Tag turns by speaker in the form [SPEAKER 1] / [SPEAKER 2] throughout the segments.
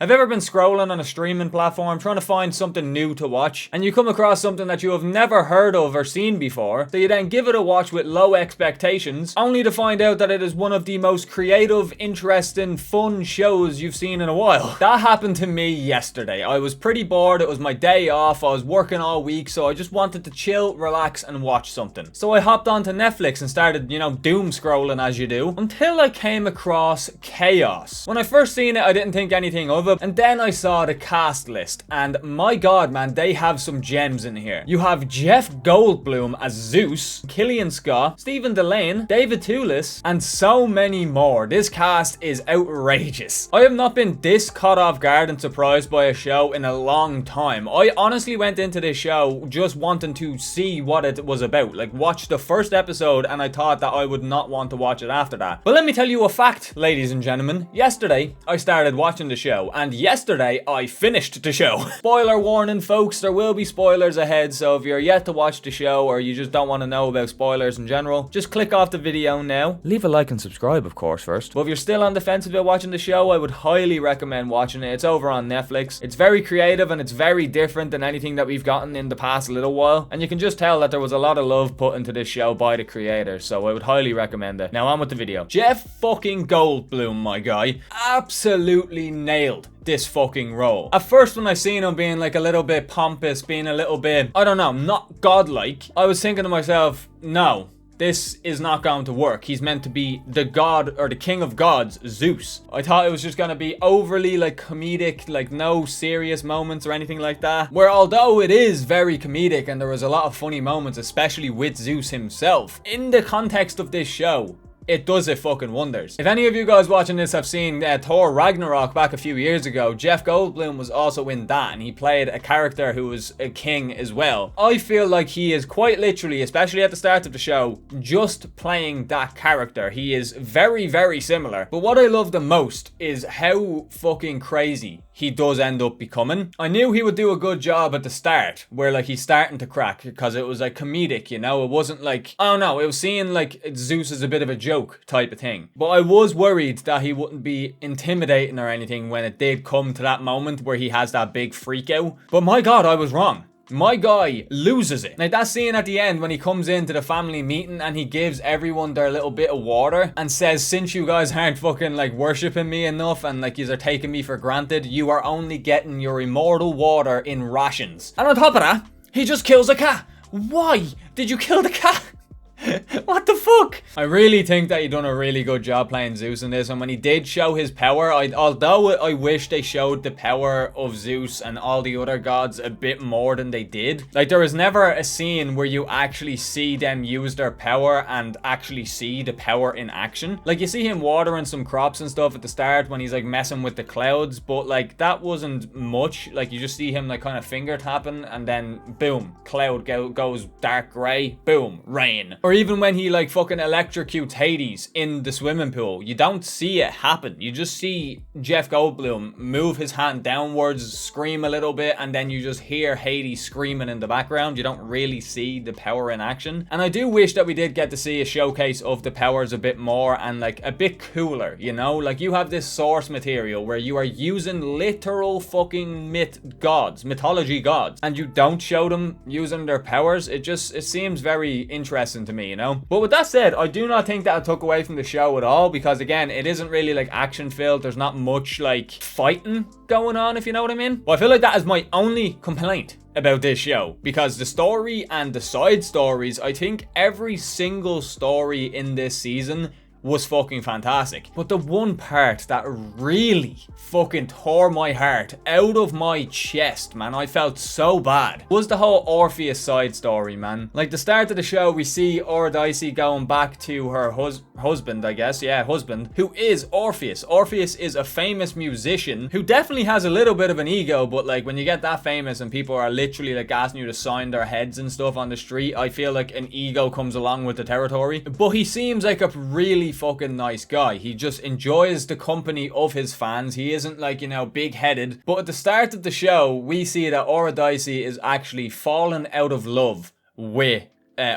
[SPEAKER 1] Have you ever been scrolling on a streaming platform trying to find something new to watch, and you come across something that you have never heard of or seen before, so you then give it a watch with low expectations, only to find out that it is one of the most creative, interesting, fun shows you've seen in a while? That happened to me yesterday. I was pretty bored, it was my day off, I was working all week, so I just wanted to chill, relax, and watch something. So I hopped onto Netflix and started, doom scrolling as you do, until I came across Kaos. When I first seen it, I didn't think anything of it. And then I saw the cast list, and my god man, they have some gems in here. You have Jeff Goldblum as Zeus, Killian Scott, Stephen Delane, David Toulis, and so many more. This cast is outrageous. I have not been this caught off guard and surprised by a show in a long time. I honestly went into this show just wanting to see what it was about. Like, watch the first episode and I thought that I would not want to watch it after that. But let me tell you a fact, ladies and gentlemen. Yesterday, I started watching the show, and yesterday I finished the show. Spoiler warning folks, there will be spoilers ahead, so if you're yet to watch the show or you just don't want to know about spoilers in general, just click off the video now. Leave a like and subscribe of course first. But if you're still on the fence about watching the show, I would highly recommend watching it. It's over on Netflix. It's very creative and it's very different than anything that we've gotten in the past little while, and you can just tell that there was a lot of love put into this show by the creators, so I would highly recommend it. Now on with the video. Jeff fucking Goldblum, my guy, absolutely nailed this fucking role. At first when I seen him being like a little bit pompous, being a little bit, I don't know, not godlike, I was thinking to myself, no, this is not going to work. He's meant to be the god or the king of gods, Zeus. I thought it was just gonna be overly like comedic, like no serious moments or anything like that. Where although it is very comedic and there was a lot of funny moments, especially with Zeus himself, in the context of this show, it does it fucking wonders. If any of you guys watching this have seen Thor Ragnarok back a few years ago, Jeff Goldblum was also in that, and he played a character who was a king as well. I feel like he is quite literally, especially at the start of the show, just playing that character. He is very, very similar. But what I love the most is how fucking crazy he does end up becoming. I knew he would do a good job at the start, where like he's starting to crack, because it was like comedic, it wasn't like, I don't know, it was seeing like Zeus as a bit of a joke type of thing. But I was worried that he wouldn't be intimidating or anything when it did come to that moment where he has that big freak out. But my god, I was wrong. My guy loses it. Like that scene at the end when he comes into the family meeting and he gives everyone their little bit of water and says, since you guys aren't fucking like worshipping me enough and like yous are taking me for granted, you are only getting your immortal water in rations. And on top of that, he just kills a cat. Why did you kill the cat? What the fuck? I really think that he done a really good job playing Zeus in this, and when he did show his power, although I wish they showed the power of Zeus and all the other gods a bit more than they did. Like there was never a scene where you actually see them use their power and actually see the power in action. Like you see him watering some crops and stuff at the start when he's like messing with the clouds, but like that wasn't much. Like you just see him like kind of finger tapping and then boom, cloud goes dark grey, boom, rain. Or even when he like fucking electrocutes Hades in the swimming pool, you don't see it happen. You just see Jeff Goldblum move his hand downwards, scream a little bit, and then you just hear Hades screaming in the background. You don't really see the power in action. And I do wish that we did get to see a showcase of the powers a bit more and like a bit cooler, like you have this source material where you are using literal fucking mythology gods, and you don't show them using their powers. It seems very interesting to me. But with that said, I do not think that it took away from the show at all, because again, it isn't really like action filled. There's not much like fighting going on, if you know what I mean. But I feel like that is my only complaint about this show, because the story and the side stories, I think every single story in this season was fucking fantastic. But the one part that really fucking tore my heart out of my chest, man, I felt so bad, was the whole Orpheus side story, man. Like the start of the show, we see Eurydice going back to her husband, I guess, husband, who is Orpheus. Orpheus is a famous musician who definitely has a little bit of an ego, but like when you get that famous and people are literally like asking you to sign their heads and stuff on the street, I feel like an ego comes along with the territory. But he seems like a really fucking nice guy. He just enjoys the company of his fans. He isn't like, big-headed. But at the start of the show, we see that Eurydice is actually fallen out of love with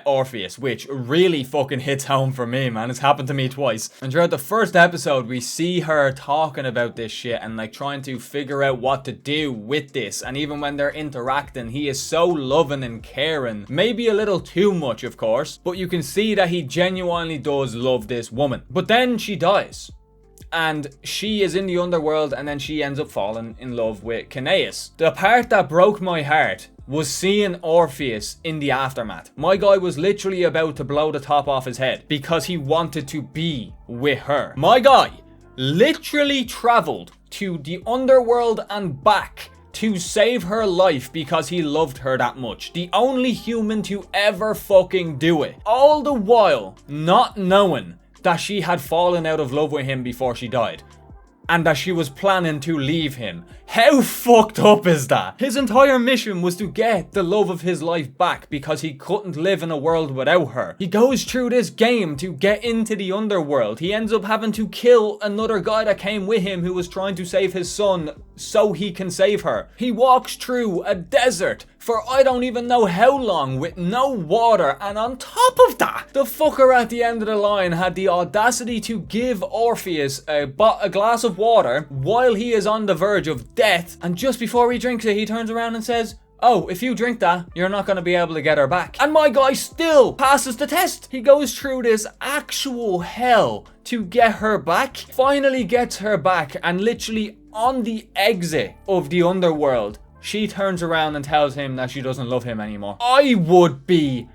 [SPEAKER 1] Orpheus, which really fucking hits home for me, man. It's happened to me twice. And throughout the first episode, we see her talking about this shit and like trying to figure out what to do with this. And even when they're interacting, he is so loving and caring. Maybe a little too much, of course, but you can see that he genuinely does love this woman. But then she dies. And she is in the underworld, and then she ends up falling in love with Kaos. The part that broke my heart was seeing Orpheus in the aftermath. My guy was literally about to blow the top off his head because he wanted to be with her. My guy literally traveled to the underworld and back to save her life because he loved her that much. The only human to ever fucking do it. All the while not knowing that she had fallen out of love with him before she died. And that she was planning to leave him. How fucked up is that? His entire mission was to get the love of his life back because he couldn't live in a world without her. He goes through this game to get into the underworld. He ends up having to kill another guy that came with him who was trying to save his son so he can save her. He walks through a desert for I don't even know how long with no water, and on top of that, the fucker at the end of the line had the audacity to give Orpheus a glass of water while he is on the verge of death, and just before he drinks it, he turns around and says, "Oh, if you drink that, you're not going to be able to get her back." And my guy still passes the test. He goes through this actual hell to get her back, finally gets her back, and literally on the exit of the underworld, she turns around and tells him that she doesn't love him anymore. I would be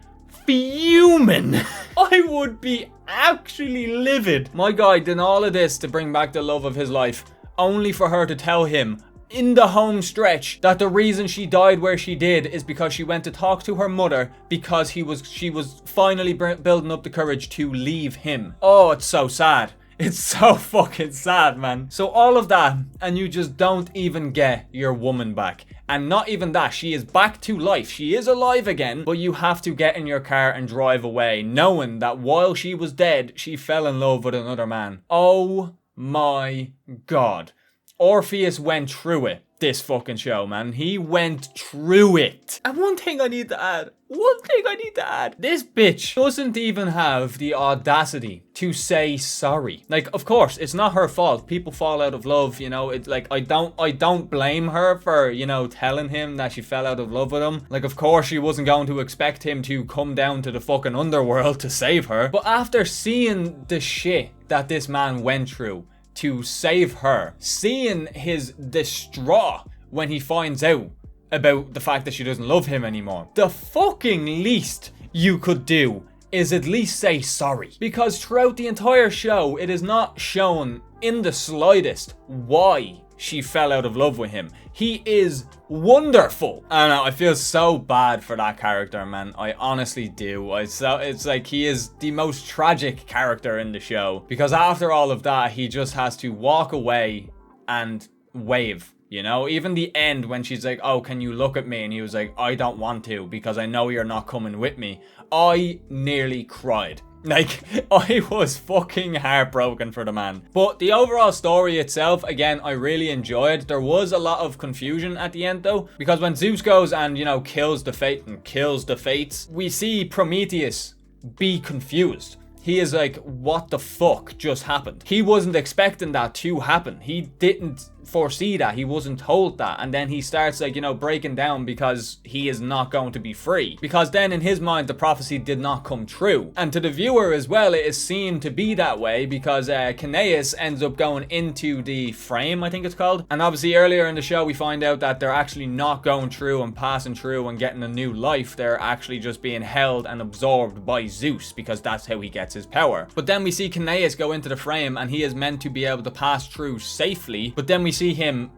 [SPEAKER 1] fuming. I would be actually livid. My guy did all of this to bring back the love of his life, only for her to tell him in the home stretch that the reason she died where she did is because she went to talk to her mother because she was finally building up the courage to leave him. Oh, it's so sad. It's so fucking sad, man. So all of that, and you just don't even get your woman back. And not even that, she is back to life. She is alive again, but you have to get in your car and drive away, knowing that while she was dead, she fell in love with another man. Oh my God. Orpheus went through it. This fucking show, man. He went through it. And one thing I need to add. This bitch doesn't even have the audacity to say sorry. Like, of course, it's not her fault. People fall out of love, you know. It's like, I don't blame her for, you know, telling him that she fell out of love with him. Like, of course, she wasn't going to expect him to come down to the fucking underworld to save her. But after seeing the shit that this man went through to save her, seeing his distraught when he finds out about the fact that she doesn't love him anymore, the fucking least you could do is at least say sorry. Because throughout the entire show, it is not shown in the slightest why she fell out of love with him. He is wonderful. I don't know, I feel so bad for that character, man. I honestly do. It's like he is the most tragic character in the show. Because after all of that, he just has to walk away and wave. You know, even the end when she's like, "Oh, can you look at me?" And he was like, "I don't want to because I know you're not coming with me." I nearly cried. Like, I was fucking heartbroken for the man. But the overall story itself, again, I really enjoyed. There was a lot of confusion at the end though, because when Zeus goes and, you know, kills the fate and kills the fates, we see Prometheus be confused. He is like, what the fuck just happened? He wasn't expecting that to happen. He didn't foresee that. He wasn't told that. And then he starts like, you know, breaking down because he is not going to be free. Because then in his mind, the prophecy did not come true. And to the viewer as well, it is seen to be that way because Kaos ends up going into the frame, I think it's called. And obviously earlier in the show, we find out that they're actually not going through and passing through and getting a new life. They're actually just being held and absorbed by Zeus because that's how he gets his power. But then we see Kaos go into the frame and he is meant to be able to pass through safely. But then we see him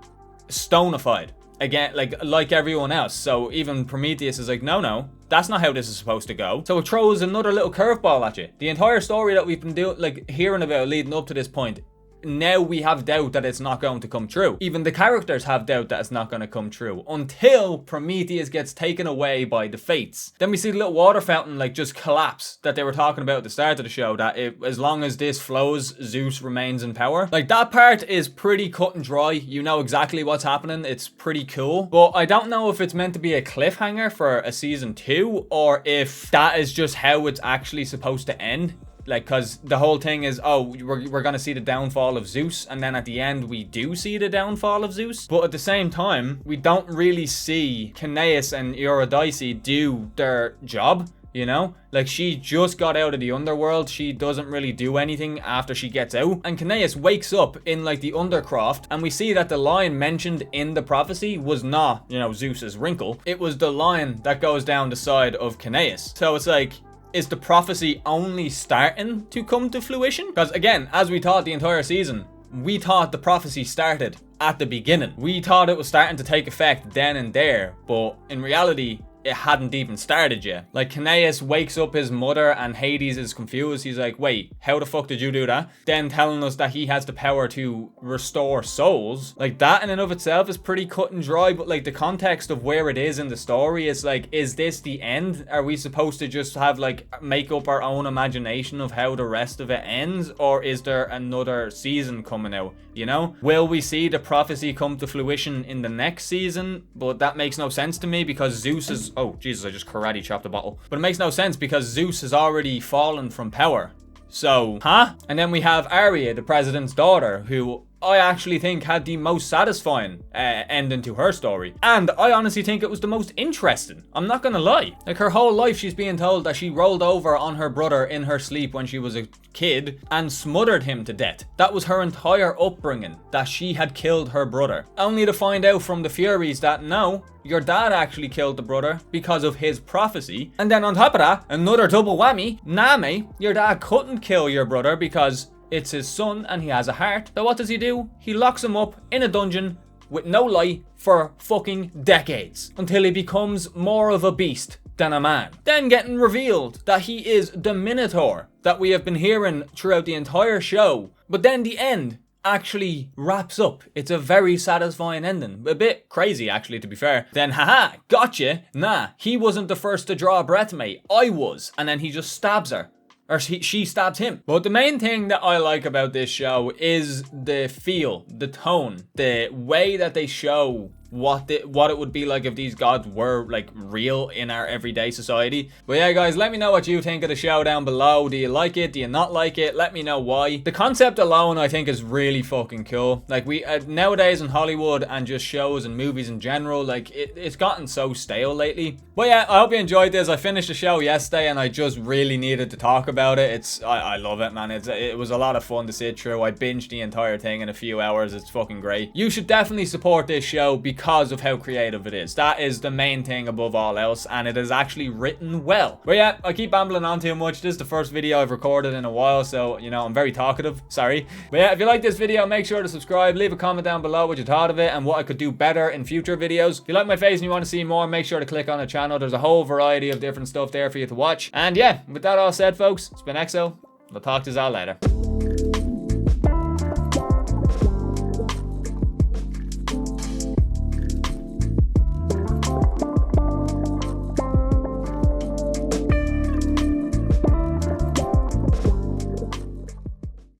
[SPEAKER 1] stonified again, like everyone else. So even Prometheus is like, no, that's not how this is supposed to go. So it throws another little curveball at you. The entire story that we've been hearing about leading up to this point now we have doubt that it's not going to come true. Even the characters have doubt that it's not going to come true until Prometheus gets taken away by the fates. Then we see the little water fountain like just collapse that they were talking about at the start of the show, that as long as this flows, Zeus remains in power. Like, that part is pretty cut and dry. You know exactly what's happening. It's pretty cool. But I don't know if it's meant to be a cliffhanger for a season 2 or if that is just how it's actually supposed to end. Like, because the whole thing is, oh, we're going to see the downfall of Zeus, and then at the end we do see the downfall of Zeus. But at the same time, we don't really see Kaos and Eurydice do their job, you know? Like, she just got out of the underworld. She doesn't really do anything after she gets out. And Kaos wakes up in, like, the Undercroft, and we see that the lion mentioned in the prophecy was not, you know, Zeus's wrinkle. It was the lion that goes down the side of Kaos. So it's like, is the prophecy only starting to come to fruition? Because again, as we thought the entire season, we thought the prophecy started at the beginning. We thought it was starting to take effect then and there, but in reality, it hadn't even started yet. Like, Kaos wakes up his mother and Hades is confused. He's like, wait, how the fuck did you do that? Then telling us that he has the power to restore souls. Like, that in and of itself is pretty cut and dry, but like the context of where it is in the story is like, is this the end? Are we supposed to just have like, make up our own imagination of how the rest of it ends? Or is there another season coming out, you know? Will we see the prophecy come to fruition in the next season? But that makes no sense to me because Zeus is... Oh, Jesus, I just karate chopped the bottle. But it makes no sense because Zeus has already fallen from power. So, huh? And then we have Arya, the president's daughter, who I actually think had the most satisfying ending to her story. And I honestly think it was the most interesting. I'm not gonna lie. Like, her whole life she's being told that she rolled over on her brother in her sleep when she was a kid and smothered him to death. That was her entire upbringing, that she had killed her brother. Only to find out from the Furies that no, your dad actually killed the brother because of his prophecy. And then on top of that, another double whammy. Nah, mate, your dad couldn't kill your brother because it's his son and he has a heart. So what does he do? He locks him up in a dungeon with no light for fucking decades until he becomes more of a beast than a man. Then getting revealed that he is the Minotaur that we have been hearing throughout the entire show. But then the end actually wraps up. It's a very satisfying ending. A bit crazy, actually, to be fair. Then, haha, gotcha. Nah, he wasn't the first to draw a breath, mate. I was. And then he just stabs her. Or she stabs him. But the main thing that I like about this show is the feel, the tone, the way that they show what it would be like if these gods were like real in our everyday society. But yeah, guys, let me know what you think of the show down below. Do you like it? Do you not like it? Let me know why. The concept alone I think is really fucking cool. Like, we nowadays in Hollywood and just shows and movies in general, like it's gotten so stale lately. But yeah, I hope you enjoyed this. I finished the show yesterday and I just really needed to talk about it. I love it, man. It was a lot of fun to sit through. I binged the entire thing in a few hours. It's fucking great. You should definitely support this show because of how creative it is. That is the main thing above all else, and it is actually written well. But yeah, I keep ambling on too much. This is the first video I've recorded in a while, so you know, I'm very talkative, sorry. But yeah, if you like this video, make sure to subscribe, leave a comment down below what you thought of it and what I could do better in future videos. If you like my face and you want to see more, make sure to click on the channel. There's a whole variety of different stuff there for you to watch. And yeah, with that all said, folks, it's been EXO. I'll talk to you all later.